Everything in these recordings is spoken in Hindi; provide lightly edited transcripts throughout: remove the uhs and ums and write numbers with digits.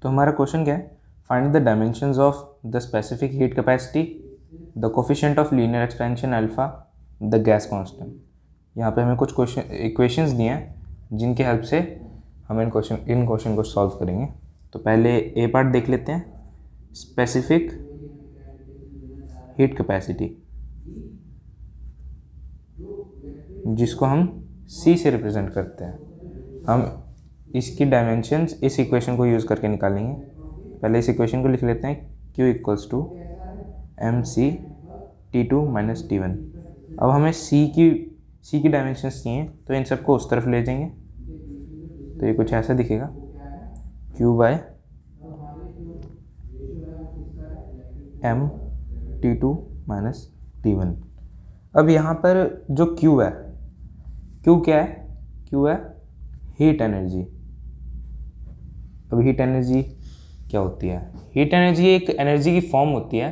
तो हमारा क्वेश्चन क्या है, find the dimensions of the specific heat capacity, the coefficient of linear expansion alpha, the gas constant. यहाँ पे हमें कुछ इक्वेशंस दिए हैं जिनके हेल्प से हम इन क्वेश्चन को सॉल्व करेंगे। तो पहले ए पार्ट देख लेते हैं, स्पेसिफिक हीट कैपेसिटी, जिसको हम C से रिप्रेजेंट करते हैं। हम इसकी डायमेंशंस इस इक्वेशन को यूज़ करके निकालेंगे। पहले इस इक्वेशन को लिख लेते हैं, Q equals to MC T2 minus T1। अब हमें C की डायमेंशंस चाहिए, तो इन सबको उस तरफ ले जाएंगे, तो ये कुछ ऐसा दिखेगा, Q bye M T2 minus T1। अब यहाँ पर जो Q है, Q क्या है, Q है हीट एनर्जी। अब हीट एनर्जी क्या होती है? हीट एनर्जी एक एनर्जी की फॉर्म होती है।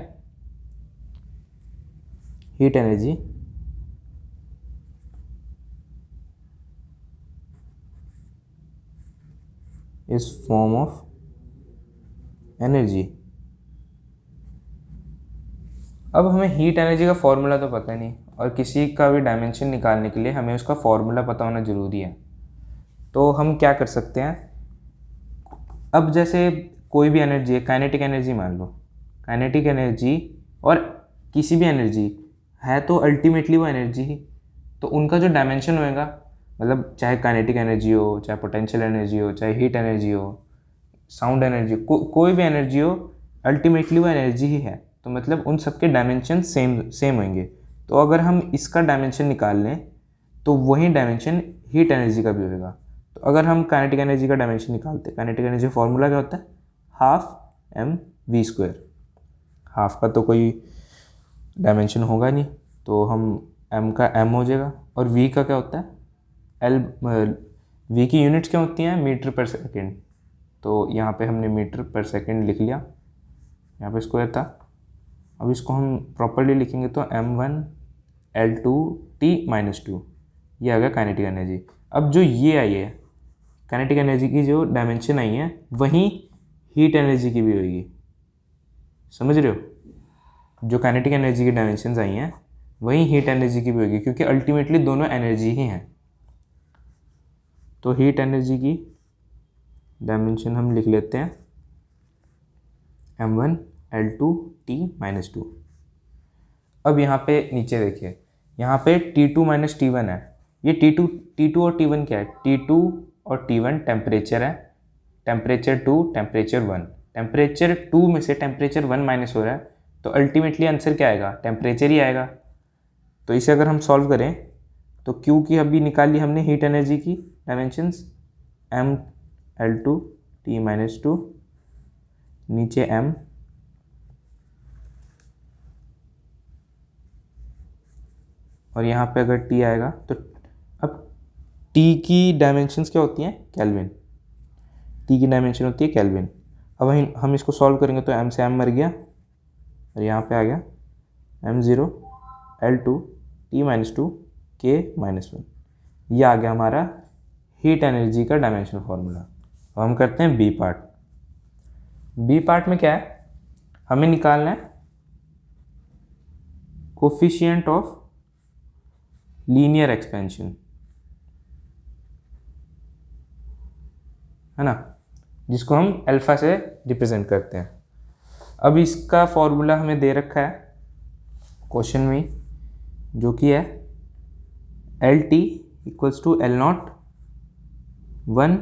Heat energy is form of energy. अब हमें हीट एनर्जी का फॉर्मूला तो पता नहीं, और किसी का भी डायमेंशन निकालने के लिए हमें उसका फॉर्मूला पता होना ज़रूरी है। तो हम क्या कर सकते हैं, अब जैसे कोई भी एनर्जी है, काइनेटिक एनर्जी मान लो, काइनेटिक एनर्जी और किसी भी एनर्जी है, तो अल्टीमेटली वो एनर्जी ही, तो उनका जो डायमेंशन होएगा, मतलब चाहे काइनेटिक एनर्जी हो, चाहे पोटेंशियल एनर्जी हो, चाहे हीट एनर्जी हो, साउंड एनर्जी, कोई भी एनर्जी हो, अल्टीमेटली वो एनर्जी ही है। तो मतलब उन सबके डायमेंशन सेम होंगे। तो अगर हम इसका डायमेंशन निकाल लें तो वही डायमेंशन हीट एनर्जी का भी होगा। तो अगर हम काइनेटिक एनर्जी का डायमेंशन निकालते हैं, काइनेटिक एनर्जी फॉर्मूला क्या होता है, हाफ mv²। हाफ का तो कोई डायमेंशन होगा नहीं, तो हम m का m हो जाएगा, और v का क्या होता है, v की यूनिट्स क्या होती हैं, मीटर पर सेकेंड। तो यहाँ पे हमने मीटर पर सेकेंड लिख लिया, यहाँ पे स्क्वायर था। अब इसको हम प्रॉपर्ली लिखेंगे तो m1 L2T-2, ये आ गया काइनेटिक एनर्जी। अब जो ये आई है काइनेटिक एनर्जी की, जो डायमेंशन आई है, वहीं हीट एनर्जी की भी होगी। समझ रहे हो, जो काइनेटिक एनर्जी की डायमेंशंस आई हैं वहीं हीट एनर्जी की भी होगी, क्योंकि अल्टीमेटली दोनों एनर्जी ही हैं। तो हीट एनर्जी की डायमेंशन हम लिख लेते हैं m1 L2T-2। अब यहाँ पे नीचे देखिए, यहाँ पे T2 माइनस T1 है। ये T2 और T1 क्या है, T2 और T1 टेम्परेचर है, टेम्परेचर 2, टेम्परेचर 1। टेम्परेचर 2 में से टेम्परेचर 1 माइनस हो रहा है, तो अल्टीमेटली आंसर क्या आएगा, टेम्परेचर ही आएगा। तो इसे अगर हम सॉल्व करें तो Q की अभी निकाल ली हमने हीट एनर्जी की डायमेंशंस, M L2T-2, नीचे M, और यहाँ पे अगर T आएगा तो अब T की डायमेंशंस क्या होती हैं, केल्विन। T की डायमेंशन होती है केल्विन। अब हम इसको सॉल्व करेंगे तो M से M मर गया, और यहाँ पे आ गया m0 L2T-2 K-1। ये आ गया हमारा हीट एनर्जी का डायमेंशन फॉर्मूला। अब हम करते हैं बी पार्ट। बी पार्ट में क्या है, हमें निकालना है कोफिशिएंट ऑफ लीनियर एक्सपेंशन, है ना, जिसको हम अल्फा से रिप्रेजेंट करते हैं। अब इसका फॉर्मूला हमें दे रखा है क्वेश्चन में, जो कि है LT equals to L0 1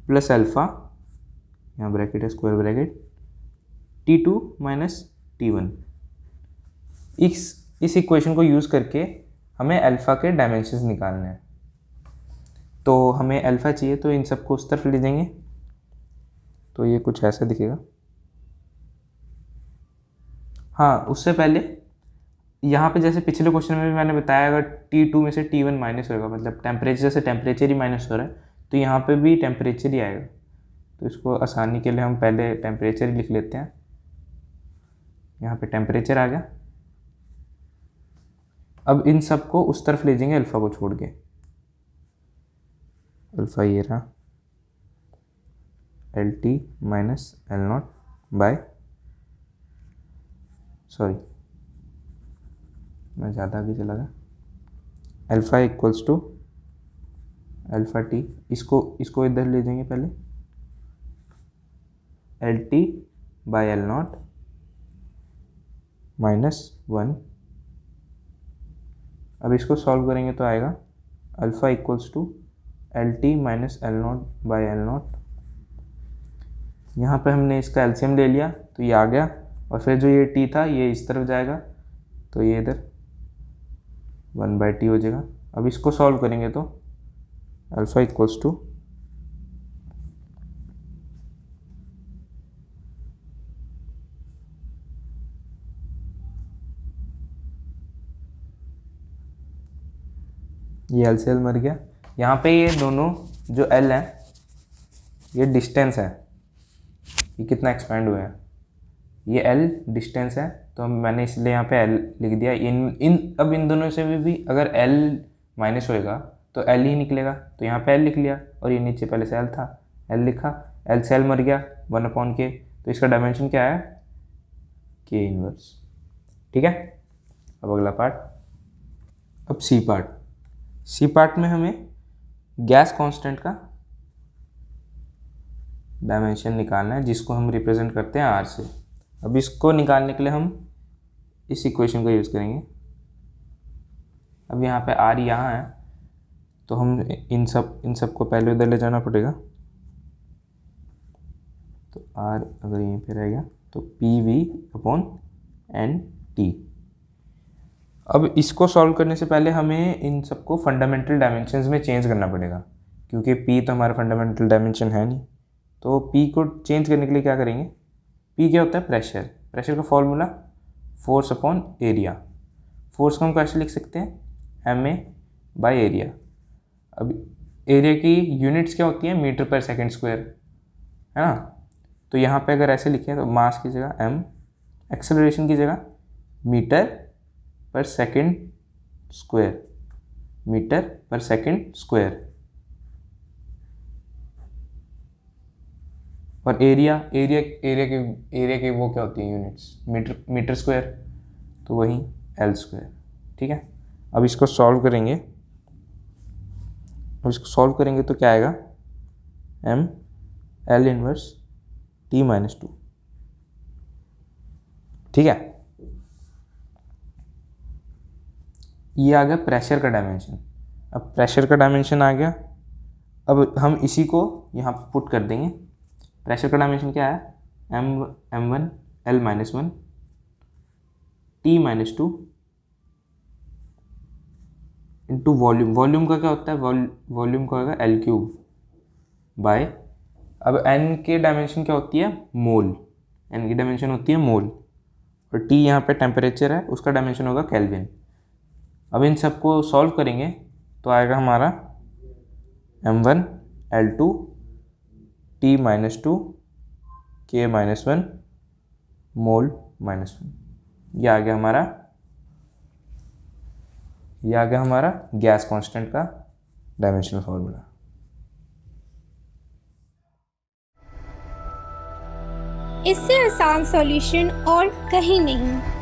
plus alpha, यहाँ ब्रैकेट है, square bracket, T2 minus T1। इस इक्वेशन को यूज़ करके हमें अल्फ़ा के डायमेंशंस निकालने हैं। तो हमें अल्फ़ा चाहिए, तो इन सबको उस तरफ ले जाएंगे, तो ये कुछ ऐसा दिखेगा। हाँ, उससे पहले यहाँ पे जैसे पिछले क्वेश्चन में भी मैंने बताया, अगर T2 में से T1 माइनस होगा, मतलब टेम्परेचर से टेम्परेचर ही माइनस हो रहा है, तो यहाँ पे भी टेम्परेचर ही आएगा। तो इसको आसानी के लिए हम पहले टेम्परेचर ही लिख लेते हैं। यहाँ पे टेम्परेचर आ गया। अब इन सबको उस तरफ ले जाएंगे अल्फ़ा को छोड़ के। अल्फ़ा ये रहा, L T minus L nought by, sorry मैं ज़्यादा आगे चला गया, alpha equals to alpha T, इसको इधर ले जाएंगे पहले, L T by L nought minus 1। अब इसको सॉल्व करेंगे तो आएगा alpha equals to L T minus L nought by L nought. यहाँ पे हमने इसका एलसीएम ले लिया तो ये आ गया, और फिर जो ये टी था ये इस तरफ जाएगा तो ये इधर 1/t हो जाएगा। अब इसको सॉल्व करेंगे तो अल्फ़ा इक्वल्स टू ये एल से एल मर गया। यहाँ पे ये दोनों जो एल है ये डिस्टेंस है, ये कितना एक्सपेंड हुआ है, ये एल डिस्टेंस है, तो मैंने इसलिए यहाँ पे एल लिख दिया। अब इन दोनों से भी अगर एल माइनस होएगा तो एल ही निकलेगा, तो यहाँ पे एल लिख लिया, और ये नीचे पहले से एल था, एल लिखा, एल से एल मर गया 1/k, तो इसका डायमेंशन क्या है के इनवर्स। ठीक है, अब अगला पार्ट, अब सी पार्ट में हमें गैस कांस्टेंट का डायमेंशन निकालना है, जिसको हम रिप्रेजेंट करते हैं आर से। अब इसको निकालने के लिए हम इस इक्वेशन को यूज़ करेंगे। अब यहाँ पे आर यहाँ है तो हम इन सब को पहले उधर ले जाना पड़ेगा, तो आर अगर यहीं पे रह गया तो P V upon N T. अब इसको सॉल्व करने से पहले हमें इन सबको फंडामेंटल डायमेंशंस में चेंज करना पड़ेगा, क्योंकि पी तो हमारा फंडामेंटल डायमेंशन है नहीं। तो पी को चेंज करने के लिए क्या करेंगे, पी क्या होता है प्रेशर का formula force upon area. Force को हम कैसे लिख सकते हैं, एम ए बाई एरिया। अब एरिया की यूनिट्स क्या होती हैं, मीटर पर सेकेंड स्क्वायर, है ना। तो यहाँ पे अगर ऐसे लिखें तो मास की जगह एम, एक्सेलरेशन की जगह मीटर पर सेकेंड स्क्वायर, मीटर पर सेकेंड स्क्वायर, और एरिया के वो क्या होती है यूनिट्स, मीटर स्क्वायर, तो वही एल स्क्वायर। ठीक है, अब इसको सॉल्व करेंगे, तो क्या आएगा, M L inverse T minus 2। ठीक है, ये आ गया प्रेशर का डायमेंशन। अब प्रेशर का डायमेंशन आ गया, अब हम इसी को यहाँ पुट कर देंगे। प्रेशर का डायमेंशन क्या है, m1 l minus 1 t minus 2 into volume का क्या होता है, वॉल्यूम का होगा एल क्यूब बाय, अब n के डायमेंशन क्या होती है, मोल, n की डायमेंशन होती है मोल, और t यहाँ पे टेम्परेचर है, उसका डायमेंशन होगा केल्विन। अब इन सबको सॉल्व करेंगे तो आएगा हमारा m1 l2 t minus 2 k minus 1 mole minus 1। ये आ गया हमारा गैस कांस्टेंट का डायमेंशनल फॉर्मूला। इससे आसान सॉल्यूशन और कहीं नहीं।